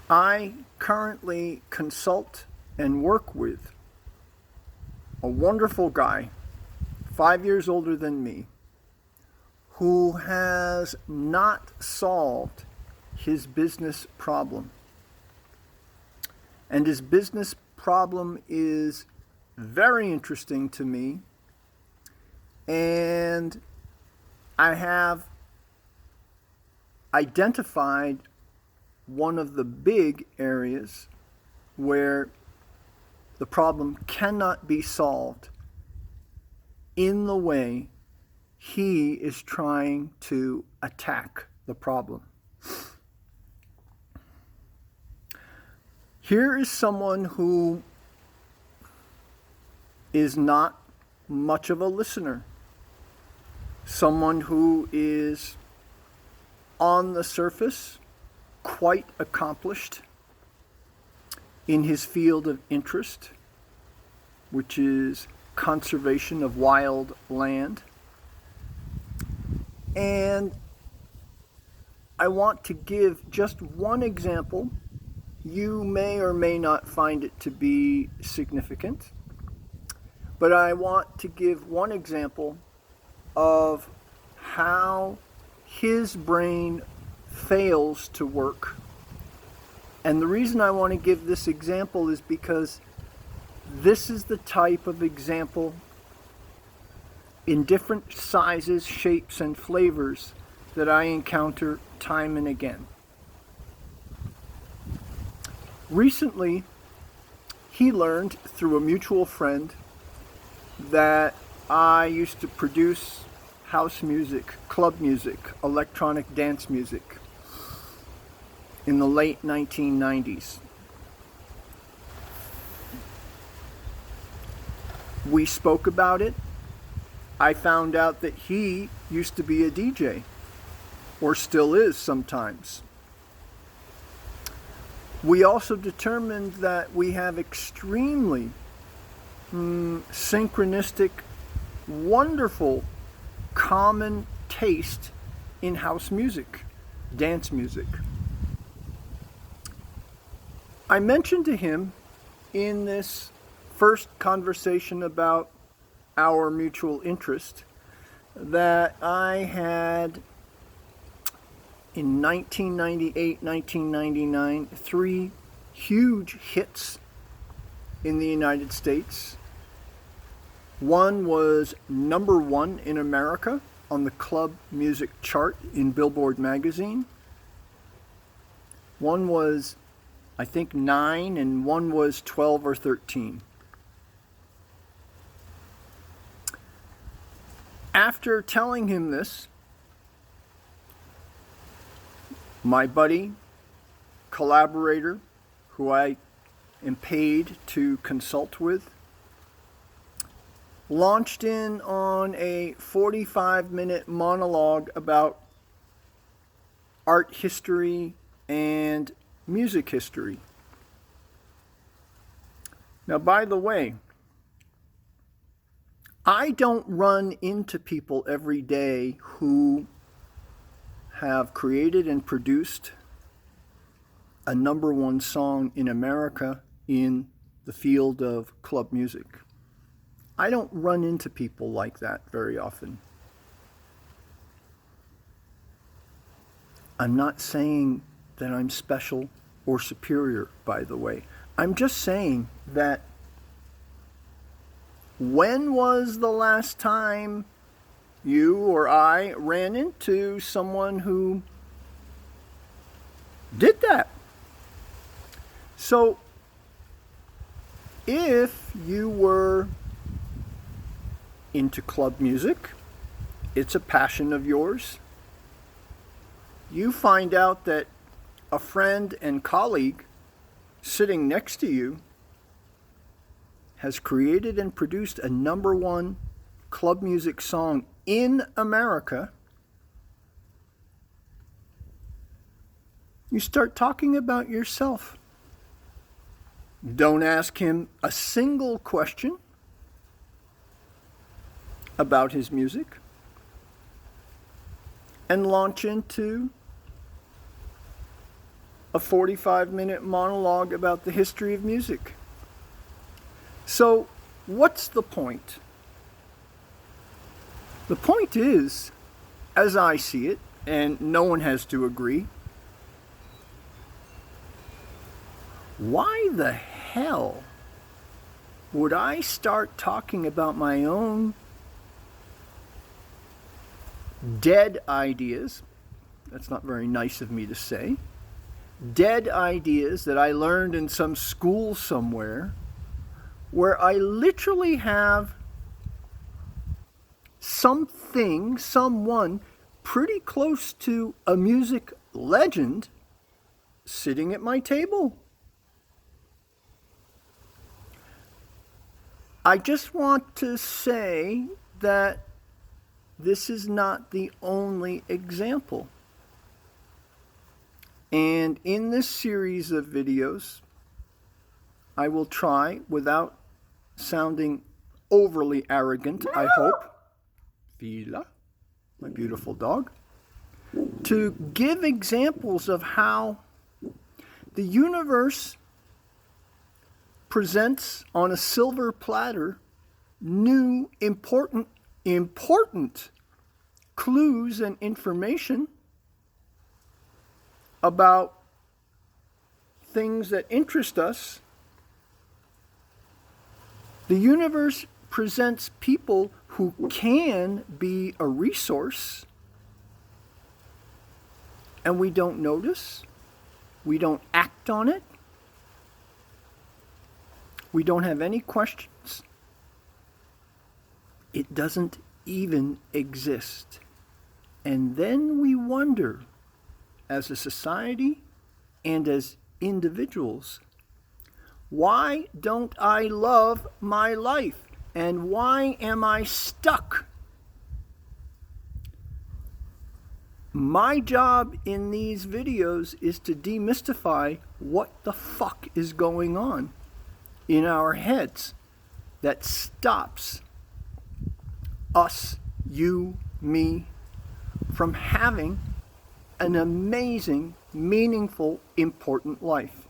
I currently consult and work with a wonderful guy, 5 years older than me, who has not solved his business problem. And his business problem is very interesting to me. And I have identified one of the big areas where the problem cannot be solved in the way he is trying to attack the problem. Here is someone who is not much of a listener, someone who is on the surface quite accomplished in his field of interest, which is conservation of wild land. And I want to give just one example. You may or may not find it to be significant, but I want to give one example of how his brain fails to work. And the reason I want to give this example is because this is the type of example in different sizes, shapes, and flavors that I encounter time and again. Recently, he learned through a mutual friend that I used to produce house music, club music, electronic dance music in the late 1990s. We spoke about it. I found out that he used to be a DJ, or still is sometimes. We also determined that we have extremely synchronistic, wonderful, common taste in house music, dance music. I mentioned to him in this first conversation about our mutual interest that I had in 1998, 1999, 3 huge hits in the United States. One was number 1 in America on the club music chart in Billboard magazine. One was, I think, 9, and one was 12 or 13. After telling him this, my buddy, collaborator, who I am paid to consult with, launched in on a 45-minute monologue about art history and music history. Now, by the way, I don't run into people every day who have created and produced a number 1 song in America in the field of club music. I don't run into people like that very often. I'm not saying that I'm special or superior, by the way. I'm just saying that when was the last time you or I ran into someone who did that? So, if you were into club music, it's a passion of yours, you find out that a friend and colleague sitting next to you has created and produced a number 1 club music song in America, you start talking about yourself. Don't ask him a single question about his music, and launch into a 45-minute monologue about the history of music. So, what's the point? The point is, as I see it, and no one has to agree, why the hell would I start talking about my own dead ideas? That's not very nice of me to say. Dead ideas that I learned in some school somewhere, where I literally have someone pretty close to a music legend sitting at my table. I just want to say that this is not the only example. And in this series of videos, I will try, without sounding overly arrogant, I hope, Fila, my beautiful dog, to give examples of how the universe presents on a silver platter new important clues and information about things that interest us. The universe presents people who can be a resource, and we don't notice, we don't act on it, we don't have any questions. It doesn't even exist. And then we wonder, as a society and as individuals, why don't I love my life? And why am I stuck? My job in these videos is to demystify what the fuck is going on in our heads that stops us, you, me, from having an amazing, meaningful, important life.